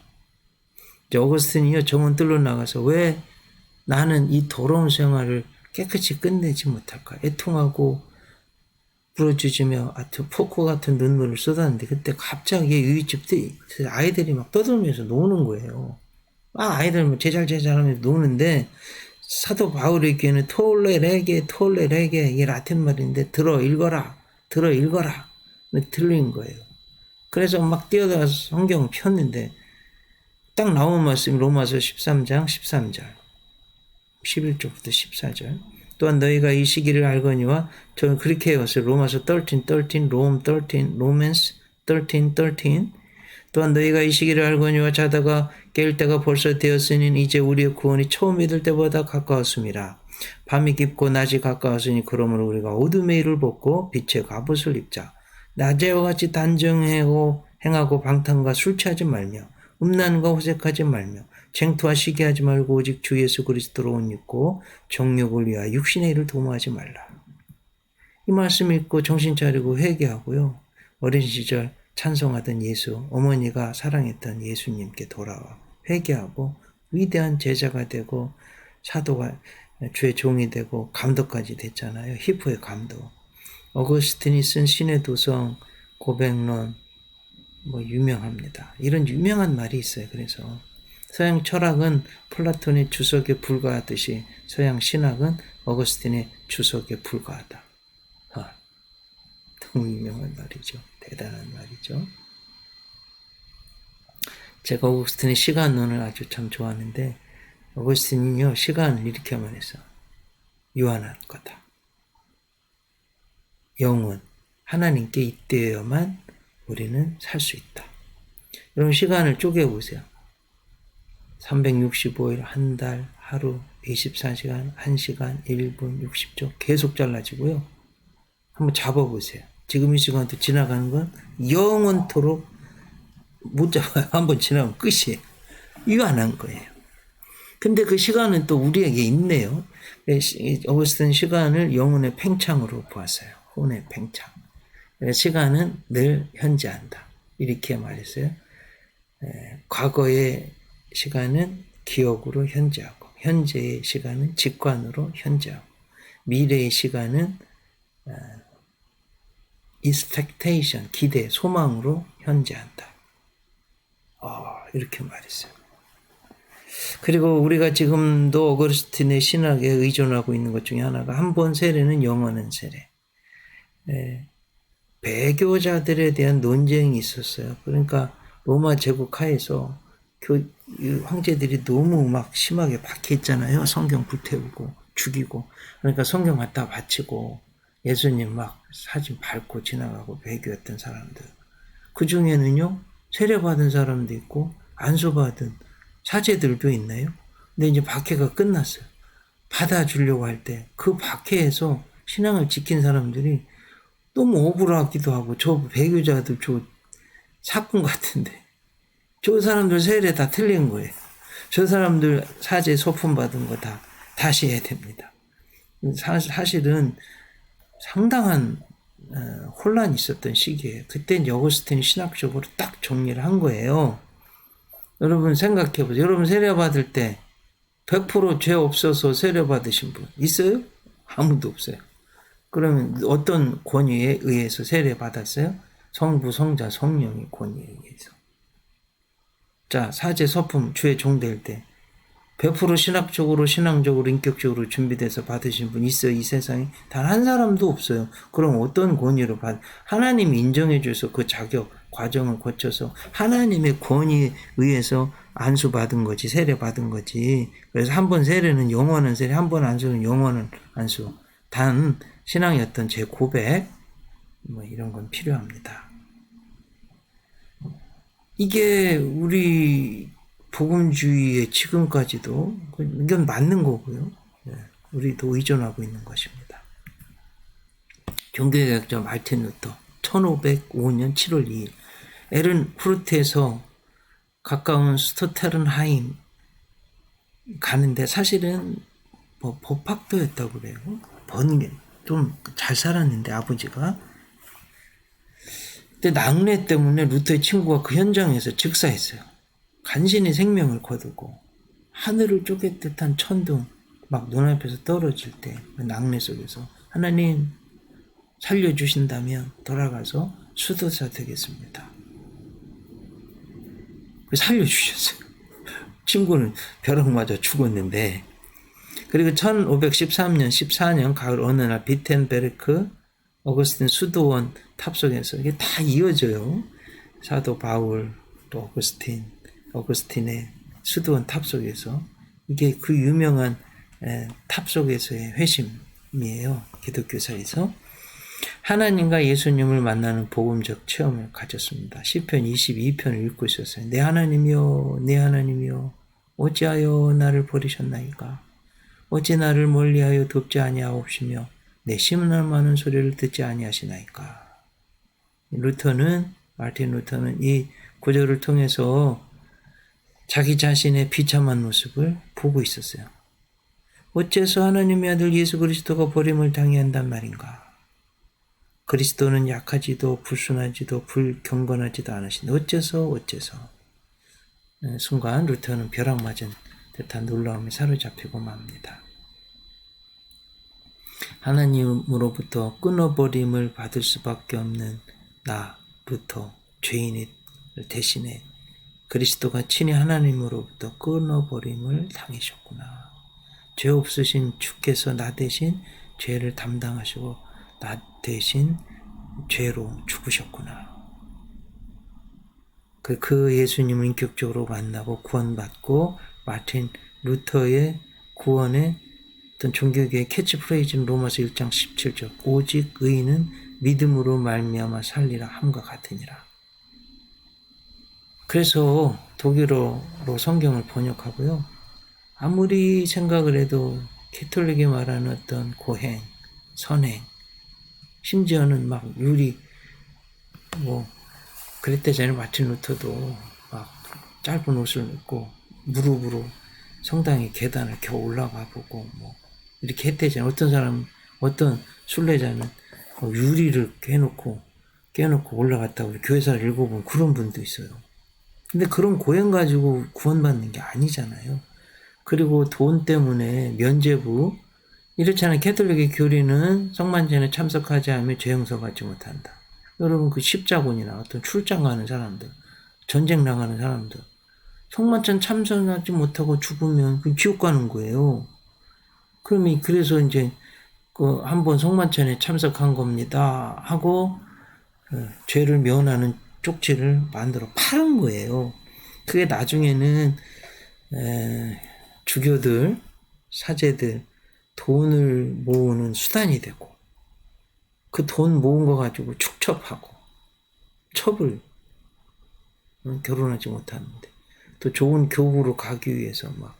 이제 어거스틴이요 정원 뚫러 나가서 왜 나는 이 더러운 생활을 깨끗이 끝내지 못할까 애통하고 부러지며 포코 같은 눈물을 쏟았는데, 그때 갑자기 유이집 아이들이 막 떠들면서 노는 거예요. 아이들 제잘제잘하면서 노는데 사도 바울에게는 톨레레게 이게 라틴 말인데 들어 읽어라 들린 거예요. 그래서 막 뛰어들어서 성경 폈는데 딱 나온 말씀이 로마서 13장 13절 11절부터 14절. 또한 너희가 이 시기를 알거니와, 저는 그렇게 해왔어요. 로마서 13, 롬 13, 로맨스 13. 또한 너희가 이 시기를 알거니와 자다가 깨울 때가 벌써 되었으니 이제 우리의 구원이 처음 믿을 때보다 가까웠습니다. 밤이 깊고 낮이 가까웠으니 그러므로 우리가 어둠의 일을 벗고 빛의 갑옷을 입자. 낮에와 같이 단정하고 행하고 방탕과 술 취하지 말며 음란과 호색하지 말며 쟁투와 시기하지 말고 오직 주 예수 그리스도로 옷 입고 정욕을 위하여 육신의 일을 도모하지 말라. 이 말씀 읽고 정신 차리고 회개하고요. 어린 시절 찬송하던 예수, 어머니가 사랑했던 예수님께 돌아와 회개하고 위대한 제자가 되고 사도가 주의 종이 되고 감독까지 됐잖아요. 히포의 감독. 어거스틴이 쓴 신의 도성, 고백론 유명합니다. 이런 유명한 말이 있어요. 그래서 서양 철학은 플라톤의 주석에 불과하듯이 서양 신학은 어거스틴의 주석에 불과하다. 너무 유명한 말이죠. 대단한 말이죠. 제가 어거스틴의 시간론을 아주 참 좋아하는데, 어거스틴이요 시간을 이렇게 말해서 유한한 거다. 영혼, 하나님께 입되어야만 우리는 살 수 있다. 여러분 시간을 쪼개보세요. 365일, 한 달, 하루, 24시간, 1시간, 1분, 60초 계속 잘라지고요. 한번 잡아보세요. 지금 이 시간도 지나가는 건 영원토록 못 잡아요. 한번 지나면 끝이에요. 이거 안 한 거예요. 근데 그 시간은 또 우리에게 있네요. 어거스틴 시간을 영혼의 팽창으로 보았어요. 혼의 팽창. 시간은 늘 현재한다. 이렇게 말했어요. 과거의 시간은 기억으로 현재하고, 현재의 시간은 직관으로 현재하고, 미래의 시간은 expectation, 기대, 소망으로 현재한다. 이렇게 말했어요. 그리고 우리가 지금도 어거스틴의 신학에 의존하고 있는 것 중에 하나가 한 번 세례는 영원한 세례. 배교자들에 대한 논쟁이 있었어요. 그러니까 로마 제국 하에서 황제들이 너무 막 심하게 박해했잖아요. 성경 불태우고 죽이고. 그러니까 성경 갖다 바치고 예수님 막 사진 밟고 지나가고 배교했던 사람들. 그 중에는요, 세례받은 사람도 있고 안수받은 사제들도 있나요? 근데 이제 박해가 끝났어요. 받아주려고 할 때 그 박해에서 신앙을 지킨 사람들이 너무 억울하기도 하고, 저 배교자들 저 사꾼 같은데 저 사람들 세례 다 틀린 거예요. 저 사람들 사제 소품 받은 거 다 다시 해야 됩니다. 사실은 상당한 혼란이 있었던 시기예요. 그때 어거스틴이 신학적으로 딱 정리를 한 거예요. 여러분 생각해 보세요. 여러분 세례 받을 때 100% 죄 없어서 세례 받으신 분 있어요? 아무도 없어요. 그러면 어떤 권위에 의해서 세례 받았어요? 성부, 성자, 성령의 권위에 의해서. 자, 사제, 서품, 주의 종될 때 100% 신학적으로, 신앙적으로, 인격적으로 준비돼서 받으신 분 있어요? 이 세상에 단 한 사람도 없어요. 그럼 어떤 권위로 하나님이 인정해 줘서 그 자격, 과정을 거쳐서 하나님의 권위에 의해서 안수받은 거지, 세례 받은 거지. 그래서 한 번 세례는 영원한 세례, 한 번 안수는 영원한 안수. 단 신앙의 어떤 제 고백, 이런 건 필요합니다. 이게 우리 복음주의의 지금까지도 이건 맞는 거고요. 우리도 의존하고 있는 것입니다. 종교개혁자 마르틴 루터 1505년 7월 2일 에른후르트에서 가까운 스토테른하임 가는데, 사실은 법학도였다고 그래요. 번개 좀 잘 살았는데 아버지가. 근데 낙뢰 때문에 루터의 친구가 그 현장에서 즉사했어요. 간신히 생명을 거두고 하늘을 쪼갤 듯한 천둥 막 눈앞에서 떨어질 때 낙뢰 속에서 하나님 살려주신다면 돌아가서 수도사 되겠습니다. 살려주셨어요. 친구는 벼락 맞아 죽었는데. 그리고 1513년 14년 가을 어느 날 비텐베르크 어거스틴 수도원 탑속에서 이게 다 이어져요. 사도 바울 또 어거스틴의 수도원 탑속에서, 이게 그 유명한 탑속에서의 회심이에요. 기독교사에서 하나님과 예수님을 만나는 복음적 체험을 가졌습니다. 시편 22편을 읽고 있었어요. 내 하나님이여, 내 하나님이여, 어찌하여 나를 버리셨나이까? 어찌 나를 멀리하여 돕지 아니하옵시며 내 심란하는 소리를 듣지 아니하시나이까? 마르틴 루터는 이 구절을 통해서 자기 자신의 비참한 모습을 보고 있었어요. 어째서 하나님의 아들 예수 그리스도가 버림을 당해야 한단 말인가? 그리스도는 약하지도 불순하지도 불경건하지도 않으신데 어째서? 순간 루터는 벼락 맞은 듯한 놀라움에 사로잡히고 맙니다. 하나님으로부터 끊어버림을 받을 수밖에 없는 나, 루터, 죄인을 대신해 그리스도가 친히 하나님으로부터 끊어버림을 당하셨구나. 죄 없으신 주께서 나 대신 죄를 담당하시고 나 대신 죄로 죽으셨구나. 그 예수님을 인격적으로 만나고 구원받고, 마틴 루터의 구원의 어떤 종교계의 캐치프레이즈는 로마서 1장 17절 오직 의인은 믿음으로 말미암아 살리라 함과 같으니라. 그래서 독일어로 성경을 번역하고요. 아무리 생각을 해도 캐톨릭이 말하는 어떤 고행, 선행, 심지어는 막 유리, 그랬대잖아요. 마틴 루터도 막 짧은 옷을 입고 무릎으로 성당의 계단을 겨우 올라가 보고 이렇게 했대잖아요. 어떤 사람, 어떤 순례자는 유리를 깨놓고 올라갔다고 교회사를 읽어본 그런 분도 있어요. 근데 그런 고행 가지고 구원받는 게 아니잖아요. 그리고 돈 때문에 면죄부, 이렇잖아요. 캐톨릭의 교리는 성만찬에 참석하지 않으면 죄 용서받지 못한다. 여러분 그 십자군이나 어떤 출장 가는 사람들, 전쟁 나가는 사람들, 성만찬 참석하지 못하고 죽으면 그 지옥 가는 거예요. 그래서 이제 그 한번 성만찬에 참석한 겁니다 하고 죄를 면하는 쪽지를 만들어 파는 거예요. 그게 나중에는 주교들, 사제들 돈을 모으는 수단이 되고 그 돈 모은 거 가지고 축첩하고 첩을 결혼하지 못하는데 또 좋은 교구로 가기 위해서 막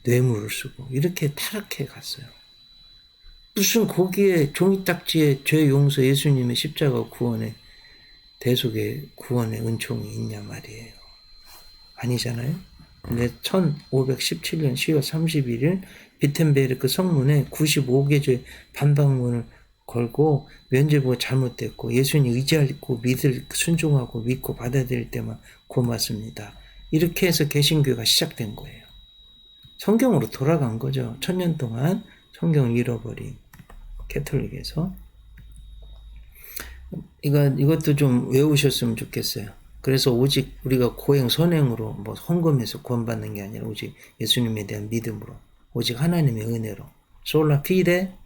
뇌물을 쓰고 이렇게 타락해 갔어요. 무슨 거기에 종이딱지에 죄 용서 예수님의 십자가 구원의 대속의 구원의 은총이 있냐 말이에요. 아니잖아요. 근데 1517년 10월 31일 비텐베르크 성문에 95개 죄 반박문을 걸고 면죄부가 잘못됐고 예수님 의지하고 순종하고 믿고 받아들일 때만 고맙습니다. 이렇게 해서 개신교가 시작된 거예요. 성경으로 돌아간 거죠. 1000년 동안 성경을 잃어버린 캐톨릭에서. 이것도 좀 외우셨으면 좋겠어요. 그래서 오직 우리가 고행 선행으로 헌금해서 구원받는 게 아니라 오직 예수님에 대한 믿음으로 오직 하나님의 은혜로 솔라 피데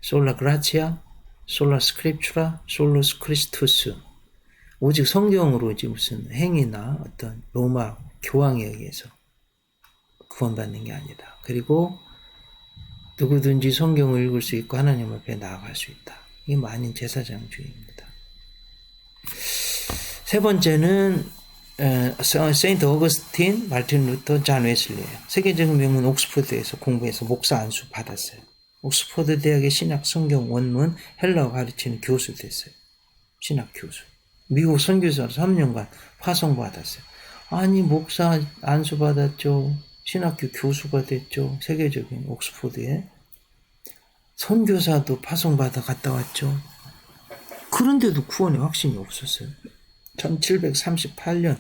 솔라 그라치아 솔라 스크립추라 솔루스 크리스투스 오직 성경으로지 무슨 행위나 어떤 로마 교황에 의해서 구원받는 게 아니다. 그리고 누구든지 성경을 읽을 수 있고 하나님 앞에 나아갈 수 있다. 이게 만인 제사장주의입니다. 세 번째는 세인트 어거스틴, 마틴 루터, 잔 웨슬리예요. 세계적인 명문 옥스퍼드에서 공부해서 목사 안수 받았어요. 옥스퍼드 대학의 신약 성경 원문 헬라어 가르치는 교수 됐어요. 신학 교수. 미국 선교사로 3년간 파송 받았어요. 아니 목사 안수 받았죠. 신학교 교수가 됐죠. 세계적인 옥스퍼드에. 선교사도 파송 받아 갔다 왔죠. 그런데도 구원의 확신이 없었어요. 1738년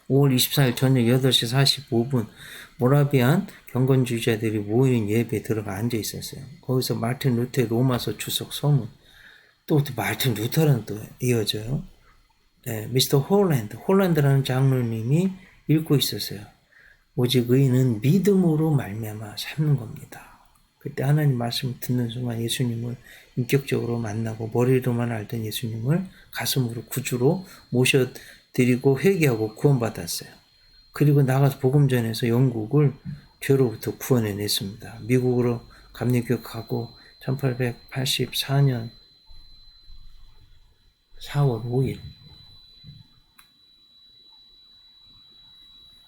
5월 24일 저녁 8시 45분 모라비안 경건주의자들이 모이는 예배에 들어가 앉아 있었어요. 거기서 마틴 루터의 로마서 주석 서문, 또 마틴 루터라는 또 이어져요. 네, 미스터 홀란드라는 장로님이 읽고 있었어요. 오직 의인은 믿음으로 말미암아 삶는 겁니다. 그때 하나님 말씀을 듣는 순간 예수님을 인격적으로 만나고 머리로만 알던 예수님을 가슴으로 구주로 모셔드리고 회개하고 구원받았어요. 그리고 나가서 복음 전해서 영국을 죄로부터 구원해냈습니다. 미국으로 감리교 가고 1884년 4월 5일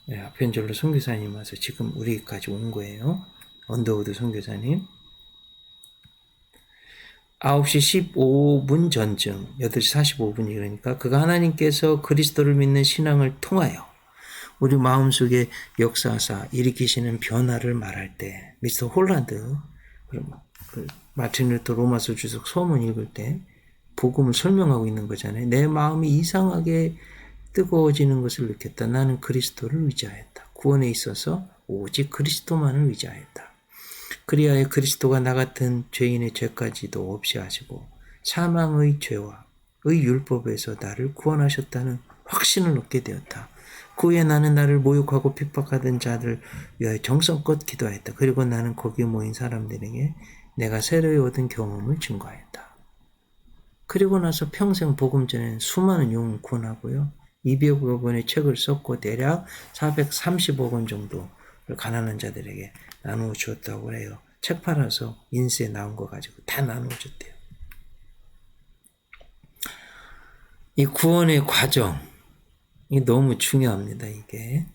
아편젤로 선교사님 와서 지금 우리까지 온 거예요. 언더우드 선교사님. 9시 15분 전쯤 8시 45분이 그러니까 그가 하나님께서 그리스도를 믿는 신앙을 통하여 우리 마음속에 역사하사 일으키시는 변화를 말할 때 미스터 홀란드 마틴 루터 로마서 주석 서문 읽을 때 복음을 설명하고 있는 거잖아요. 내 마음이 이상하게 뜨거워지는 것을 느꼈다. 나는 그리스도를 의지하였다. 구원에 있어서 오직 그리스도만을 의지하였다. 그리하여 그리스도가 나 같은 죄인의 죄까지도 없이 하시고 사망의 죄와 의 율법에서 나를 구원하셨다는 확신을 얻게 되었다. 그 후에 나는 나를 모욕하고 핍박하던 자들 위하여 정성껏 기도하였다. 그리고 나는 거기에 모인 사람들에게 내가 새로이 얻은 경험을 증거하였다. 그리고 나서 평생 복음 전에는 수많은 영혼 구원하고요. 200여 권의 책을 썼고 대략 430억 원 정도를 가난한 자들에게 나누어 주었다고 해요. 책 팔아서 인쇄 나온 거 가지고 다 나누어 줬대요. 이 구원의 과정, 이게 너무 중요합니다, 이게.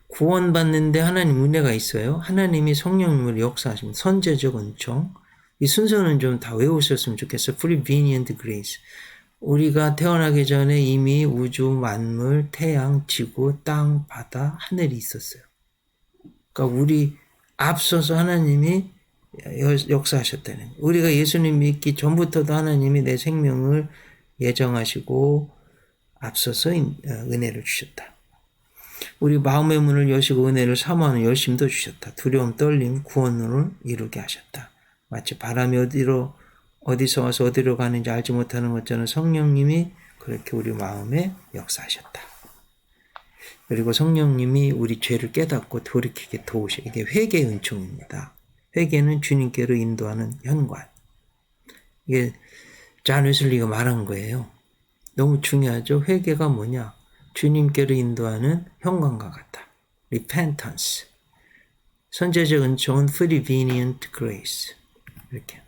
구원받는데 하나님 은혜가 있어요. 하나님이 성령님을 역사하십니다. 선제적 은총. 이 순서는 좀 다 외우셨으면 좋겠어요. Prevenient grace. 우리가 태어나기 전에 이미 우주, 만물, 태양, 지구, 땅, 바다, 하늘이 있었어요. 그러니까 우리 앞서서 하나님이 역사하셨다는 거예요. 우리가 예수님 믿기 전부터도 하나님이 내 생명을 예정하시고 앞서서 은혜를 주셨다. 우리 마음의 문을 여시고 은혜를 사모하는 열심도 주셨다. 두려움, 떨림, 구원을 이루게 하셨다. 마치 바람이 어디서 와서 어디로 가는지 알지 못하는 것처럼 성령님이 그렇게 우리 마음에 역사하셨다. 그리고 성령님이 우리 죄를 깨닫고 돌이키게 도우셔. 이게 회개의 은총입니다. 회개는 주님께로 인도하는 현관. 이게 존 웨슬리가 말한 거예요. 너무 중요하죠. 회개가 뭐냐? 주님께로 인도하는 현관과 같다. repentance. 선제적 은총은 prevenient grace. 이렇게.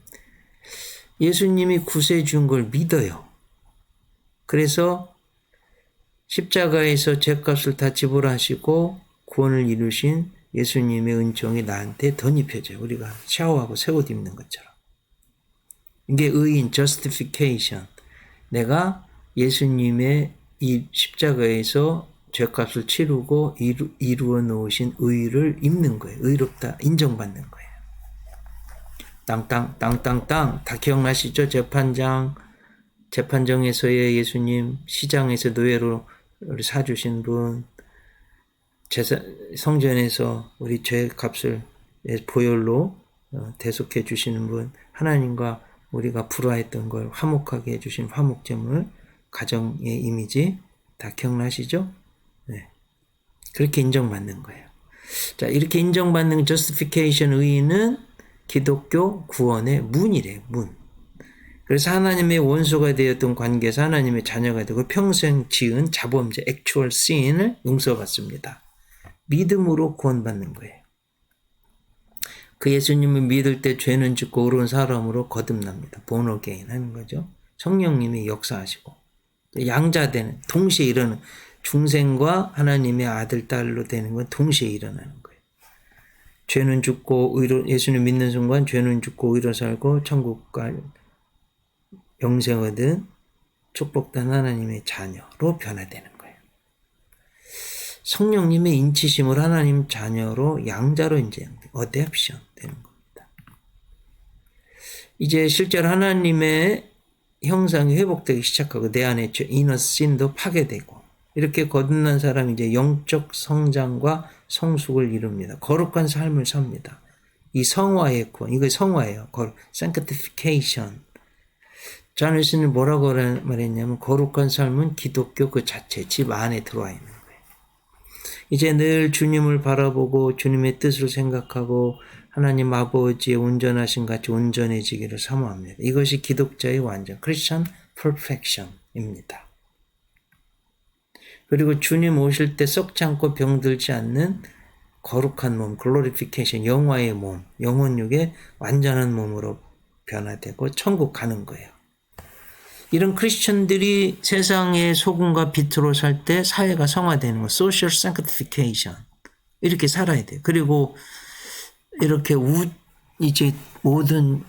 예수님이 구세해 준 걸 믿어요. 그래서 십자가에서 죄값을 다 지불하시고 구원을 이루신 예수님의 은총이 나한테 덧입혀져요. 우리가 샤워하고 새 옷 입는 것처럼. 이게 의인, justification. 내가 예수님의 이 십자가에서 죄값을 치르고 이루어 놓으신 의를 입는 거예요. 의롭다, 인정받는 거예요. 땅땅 다 기억나시죠? 재판정에서의 예수님, 시장에서 노예로 사주신 분, 성전에서 우리 죄값을 보혈로 대속해 주시는 분, 하나님과 우리가 불화했던 걸 화목하게 해주신 화목제물, 가정의 이미지 다 기억나시죠? 네. 그렇게 인정받는 거예요. 자, 이렇게 인정받는 justification 의의는 기독교 구원의 문이래요. 문. 그래서 하나님의 원수가 되었던 관계에서 하나님의 자녀가 되고 평생 지은 자범죄 actual sin을 용서받습니다. 믿음으로 구원받는 거예요. 그 예수님을 믿을 때 죄는 짓고 의로운 사람으로 거듭납니다. born again 하는 거죠. 성령님이 역사하시고 양자되는 동시에 일어나는 중생과 하나님의 아들 딸로 되는 건 동시에 일어나는 거예요. 죄는 죽고 예수님 믿는 순간 죄는 죽고 의로 살고 천국과 영생 얻은 축복된 하나님의 자녀로 변화되는 거예요. 성령님의 인치심을 하나님 자녀로 양자로 이제 어댑션 되는 겁니다. 이제 실제로 하나님의 형상이 회복되기 시작하고 내 안에 이너 신도 파괴되고 이렇게 거듭난 사람이 이제 영적 성장과 성숙을 이룹니다. 거룩한 삶을 삽니다. 이 성화의 구원, 이거 성화예요. sanctification. 존 웨슬리는 뭐라고 말했냐면 거룩한 삶은 기독교 그 자체, 집 안에 들어와 있는 거예요. 이제 늘 주님을 바라보고 주님의 뜻을 생각하고 하나님 아버지의 온전하신 같이 온전해지기를 사모합니다. 이것이 기독자의 완전, Christian perfection입니다. 그리고 주님 오실 때 썩지 않고 병들지 않는 거룩한 몸, glorification, 영화의 몸, 영혼육의 완전한 몸으로 변화되고 천국 가는 거예요. 이런 크리스천들이 세상의 소금과 빛으로 살 때 사회가 성화되는 거, social sanctification. 이렇게 살아야 돼요. 그리고 이렇게 이제 모든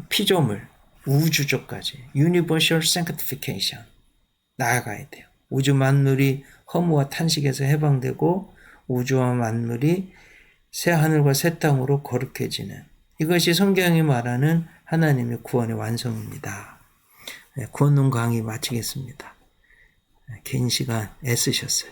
피조물, 우주족까지 universal sanctification 나아가야 돼요. 우주 만물이 허무와 탄식에서 해방되고 우주와 만물이 새 하늘과 새 땅으로 거룩해지는 이것이 성경이 말하는 하나님의 구원의 완성입니다. 구원론 강의 마치겠습니다. 긴 시간 애쓰셨어요.